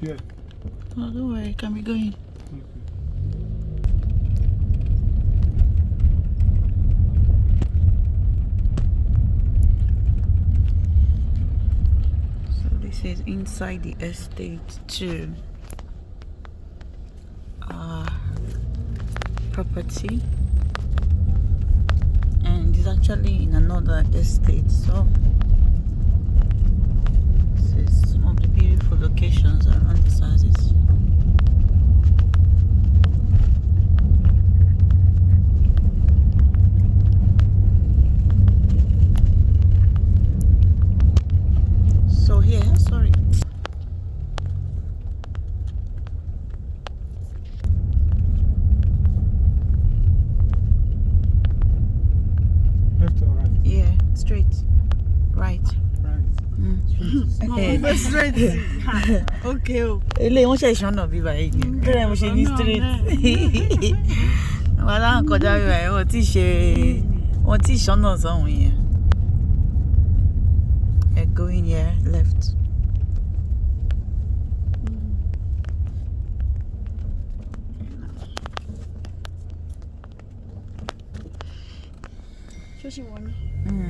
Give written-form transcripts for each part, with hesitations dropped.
Yeah. Oh, don't worry, can we go in? So this is inside the estate too. Property, and it's actually in another estate. So this is some of the beautiful locations around these houses. So here, sorry. Left or right? Yeah, straight, right. Right. Straight. Okay. Ele wọ́n ṣe ìṣọ́nà bí báyìí ni. Bẹ́ẹ̀ mo ṣe ní straight. Wọ́n aláǹ kọjá bí báyìí wọ́n ti ìṣọ́nà sọ̀hún yẹn. Going here, left.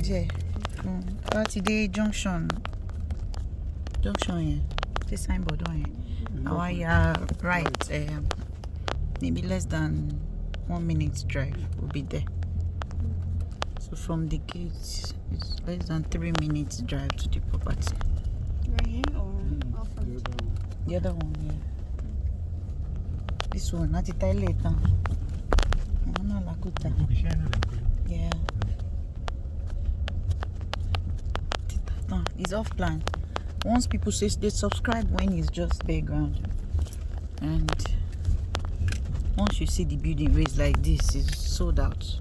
Yeah. Today junction here. This signboard on here. Our right, maybe less than 1 minute drive will be there. So from the gates, it's less than 3 minutes drive to the property. Right here or off from the other one, yeah. This one, not the later. Yeah. No, it's off plan. Once people say they subscribe when it's just background, and once you see the building raised like this, it's sold out.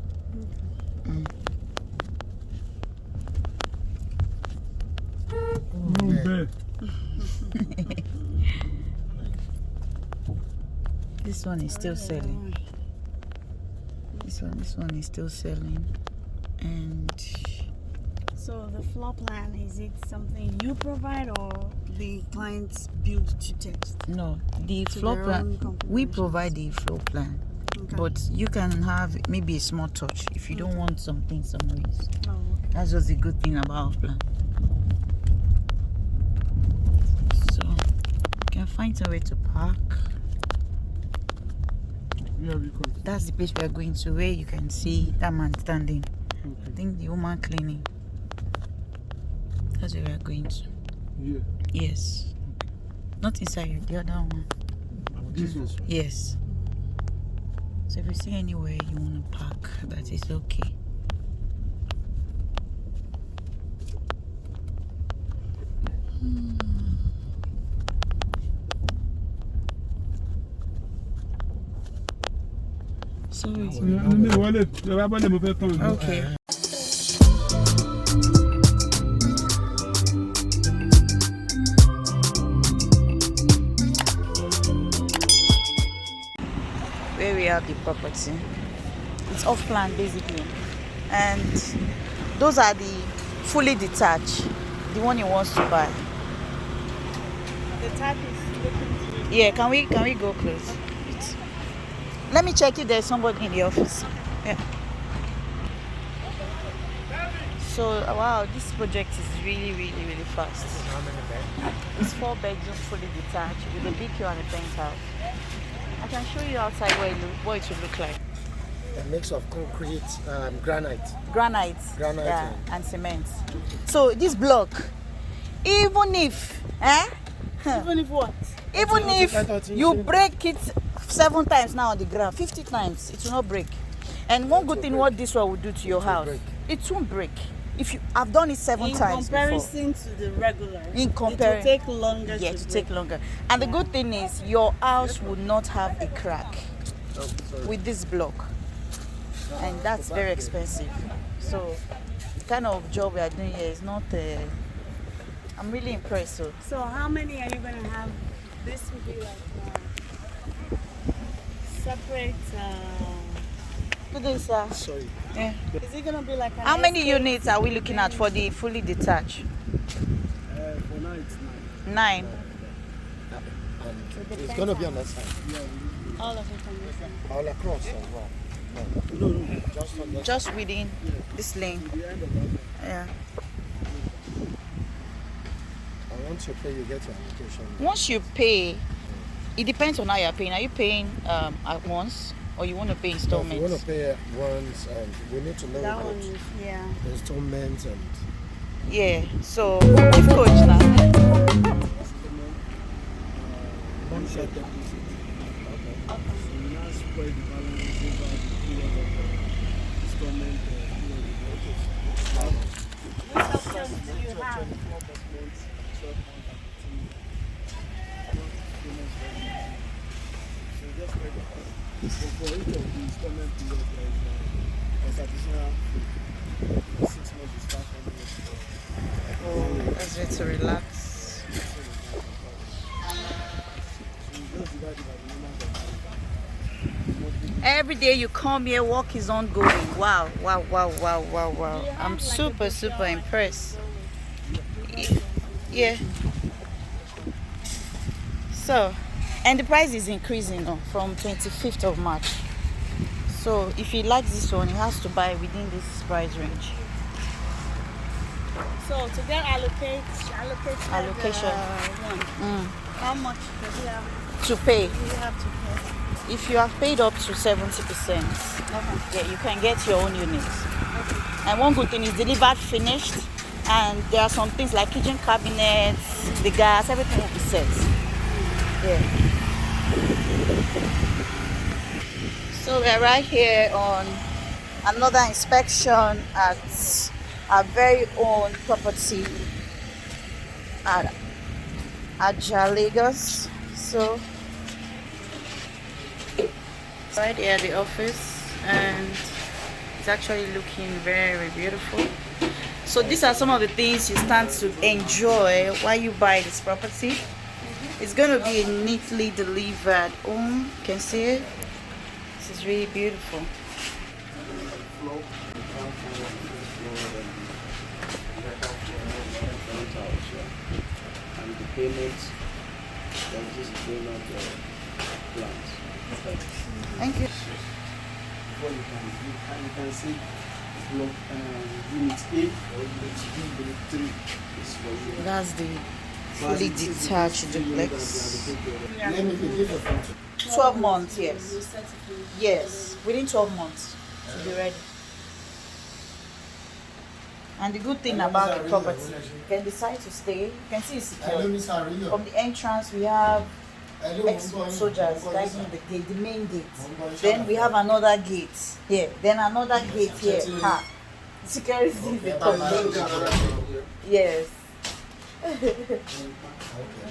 This one is still selling. This one is still selling. And so the floor plan, is it something you provide or the clients build to text? No, the floor plan, we provide the floor plan. Okay. But you can have maybe a small touch if you don't want something some ways. Oh, okay. That's just the good thing about our plan. So you can find somewhere to park. Yeah, because that's the place we are going to, where you can see that man standing. Okay. I think the woman cleaning. That's where we are going to. Yeah. Yes. Not inside, the other one. This one? Yes. So if you see anywhere you want to park, that is okay. Sorry. Okay. Where we have the property, it's off plan basically, and those are the fully detached, the one he wants to buy. The type is looking to... Yeah, can we go close? Let me check if there's somebody in the office. Yeah. So wow, this project is really fast. How many beds? It's 4 bedroom, fully detached with a BQ and a penthouse. I can show you outside what it will look like. A mix of concrete, granite. Granite, yeah, and cement. So this block, even if, Even if what? Even if you break it 7 times now on the ground, 50 times, it will not break. And one good thing what this one will do to your house, it won't break. If you have done it 7 times in comparison to the regular, it will take longer. Yeah, to take longer. And the good thing is your house will not have a crack with this block, and that's very expensive. So the kind of job we are doing here is not. I'm really impressed. So how many are you gonna have? This will be like separate. Look at this, Sorry. Yeah. Is it gonna be like an How many estate? units are we looking at for the fully detached? For now it's 9. 9. And it's going to be on that side. All of it on this side. All across as well. No, just on that. Just within this lane. Yeah. And once you pay, you get your application. Once you pay, it depends on how you're paying. Are you paying at once, or you want to pay If you installments? want to pay once, and we need to know That about one is, yeah. installments and Yeah. So with coach now. One shot deposit. So you now spread the balance over the period of installment Which options do you have? 24 months, 12 months, and 15 payments for everything. So just spread the cost. So for each of the installment period, there's additional 6 months you start from the Oh, that's it to relax. Every day you come here, work is ongoing. Wow, wow, wow, wow, wow, wow. I'm super, super impressed. Yeah. So, and the price is increasing from 25th of March. So, if he likes this one, he has to buy within this price range. So to get allocation one, how much does he have? To pay. Do you have to pay? If you have paid up to 70%, Okay. yeah, you can get your own unit. And one good thing is delivered finished, and there are some things like kitchen cabinets, the gas, everything will be set. Yeah. So we're right here on another inspection at our very own property at Ajah, Lagos. So right here at the office, and it's actually looking very beautiful. So these are some of the things you stand to enjoy while you buy this property. It's going to be a neatly delivered home. You can see it. This is really beautiful. and the payments, there's this payment plans. Thank you. Before you can see block unit A or unit B, unit 3 is for you. That's the fully detached duplex. let me give a photo. 12 months, yes. Yes, within 12 months to be ready. And the good thing about the property, you can decide to stay. You can see it's Hello, secure. Miss Arillo. From the entrance, we have Hello, ex-soldiers guiding the gate, the main gate. Then we have another gate here. Then another gate here. Ha. Security is the top. Yes.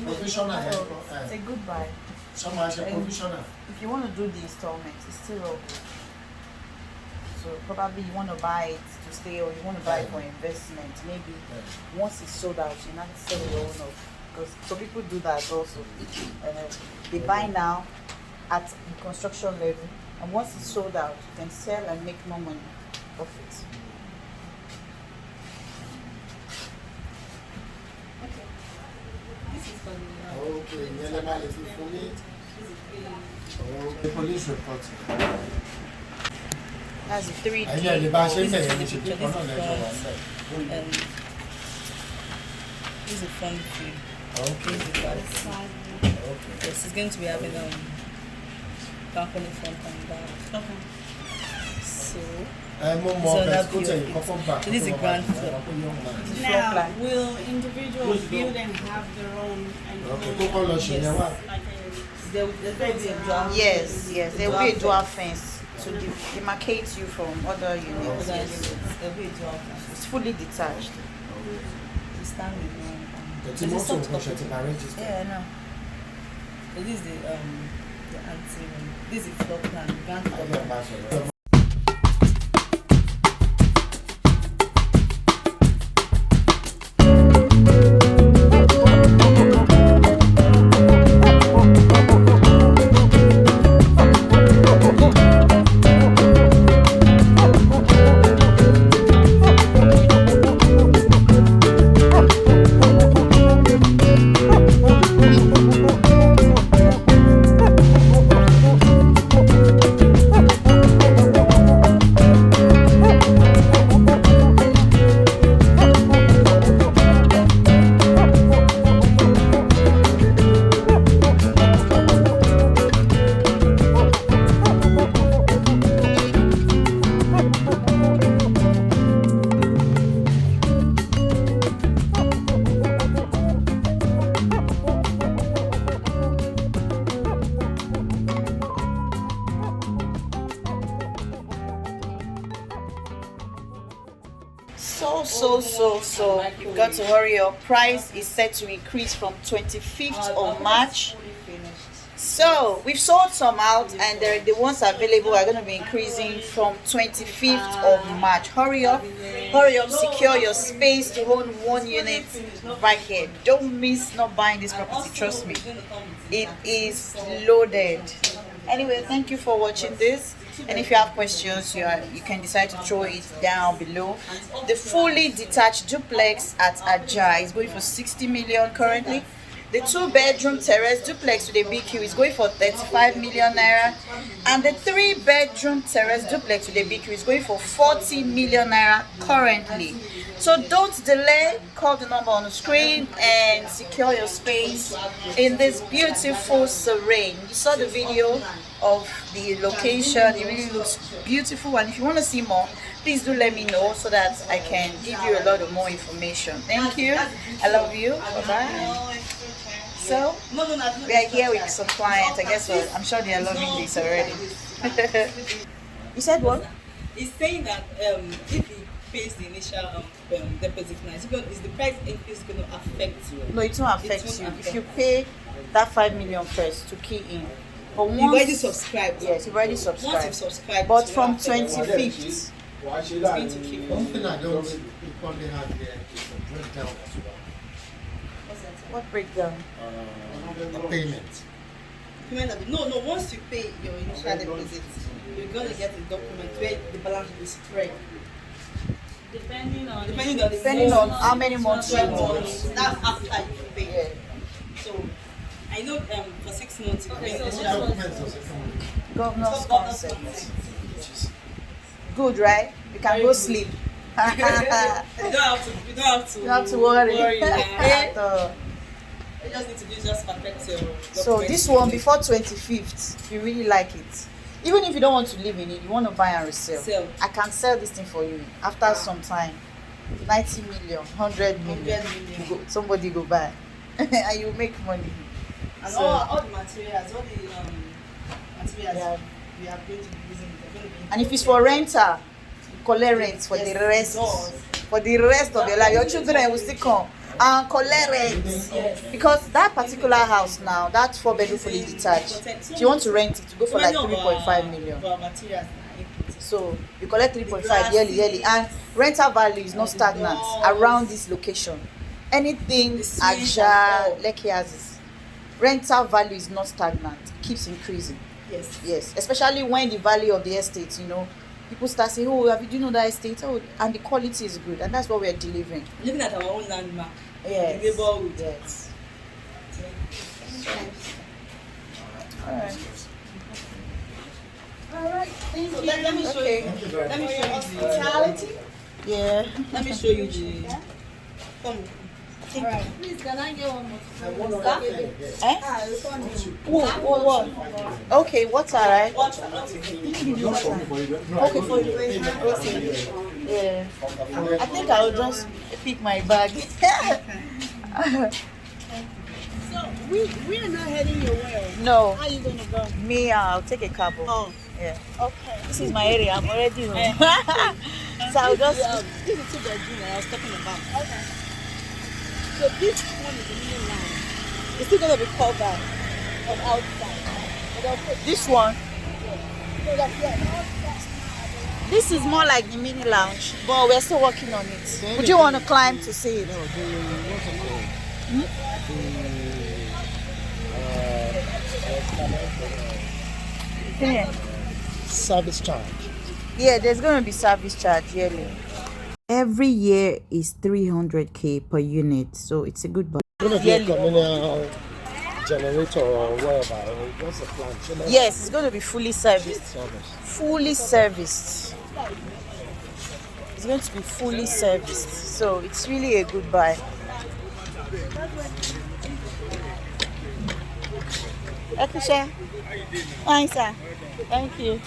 Professional. It's a good buy. Someone say professional. If you want to do the installment, it's still okay. So probably you want to buy it to stay, or you want to buy it for investment. Maybe once it's sold out, you not sell your own off. Because some people do that also. They buy now at the construction level, and once it's sold out, you can sell and make more money off it. Okay, the police report. That's 3D. Ẹ̀yin lè bá a ṣe ń bẹ̀rẹ̀ ní ṣe This pé kan náà is lẹ́jọ́ wà ń bẹ̀. This is a front view. Okay. This is the back. Okay. Yes, it's going to be having balcony front and back. Okay. So Mo mọ So ọbẹ̀ that tí kò tẹ̀ yìí kọ́kọ́ gbà. It is a grand floor. Now, plan. will individuals build and have their own Okay, kókó lọ ṣe yẹn wá. there will be a dual. Yes, yes. There will be a dual fence to demarcate you from other units. There Yes. will be a dual fence. It's fully detached. You stand with one. Ẹ̀tí mọ́tò nǹkan ṣe ti bá rẹ́gísítà. Yeah, no. So this is the anti room. This is the floor plan. Grand floor Ayé plan. ọba sọ̀rọ̀. So you've got to hurry up. Price is set to increase from 25th of March. So we've sold some out, and the ones available are going to be increasing from 25th of March. Hurry up, secure your space to own one unit right here. Don't miss not buying this property, trust me. It is loaded. Anyway, thank you for watching this. And if you have questions, you can decide to throw it down below. The fully detached duplex at Ajah is going for 60 million currently. The 2-bedroom terrace duplex with a BQ is going for 35 million naira, and the 3-bedroom terrace duplex with a BQ is going for 40 million naira currently. So don't delay, call the number on the screen and secure your space in this beautiful terrain. You saw the video of the location, it really looks beautiful, and if you want to see more, please do let me know so that I can give you a lot of more information. Thank you, I love you, bye-bye. So we are here with some clients. I guess I'm sure they are loving this already. You said what? He's saying that if he pays the initial deposit now, is the price increase going to affect you? No, it won't affect you. If you pay that 5 million first to key in. But once you've already subscribed. Yes, you've already subscribed. Once you've subscribed. But from 25th. It's going to keep. One thing I don't equally have here is a breakdown as well. What breakdown? A payment. No. Once you pay your initial deposit, you're going to get a document where the balance will be spread. Depending Depending on how many months you 12 want. months. That's after you pay. Yeah. So I know for 6 months you pay What initial. documents does it come with? Governor's consent. Good, right? You can go sleep. You don't have to. You have to worry. At all. So, You just need to do just perfect your so this one before 25th, if you really like it, even if you don't want to live in it, you want to buy and resell, Sell. I can sell this thing for you after some time. 90 million, 100 million, 100 million. somebody go buy and you make money. And So- all the materials, all the materials we are going to be using, they're going to be. And if it's for renter, you collect rent for the rest. For the rest of your life, your children will still come and collect rent. Because that particular house now, that 4-bedroom fully detached, if you want to rent it, to go for like 3.5 million. For materials are input. So you collect 3.5 yearly, and rental value is not stagnant around this location. Anything Ajah, Lekki has is rental value is not stagnant, it keeps increasing. Yes, especially when the value of the estate, people start saying, oh, do you know that estate? Oh, and the quality is good, and that's what we are delivering. Looking at our own landmark, Yes. the neighborhood. Yes. All right. Thank So you. let me show Okay. you. Let me show you the Totality? Yeah. Let me show you the. Come. Please, can I get one more? Eh? What? Okay, what's alright? Okay, for you. Okay. Yeah. I think I'll just pick my bag. So we are not heading your way. No, How are you gonna go? me, I'll take a cab. Oh, Yeah. okay. This is my area. I'm already home. So I'll just. This is 2-bedroom I was talking about. Okay. So this one is the new line. It's still gonna be covered on outside. But they'll put This one. so that's This is more like the mini lounge, but we're still working on it. Would you want to climb to see it? Yeah. Service charge. Yeah, there's going to be service charge yearly. Every year is 300k per unit, so it's a good budget. Going to be a communal generator or whatever. Or what's the plan? Yes, it's going to be fully serviced. Service. Fully serviced. It's going to be fully serviced, so it's really a good buy. Akusha. Fine, sir. Thank you.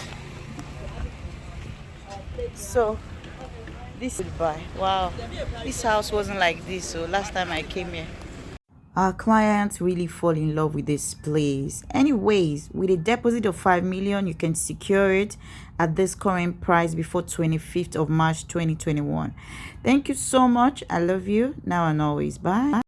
So, this is buy. Wow, this house wasn't like this. So last time I came here, Our clients really fall in love with this place. Anyways, with a deposit of 5 million, you can secure it at this current price before 25th of March 2021. Thank you so much. I love you now and always. Bye.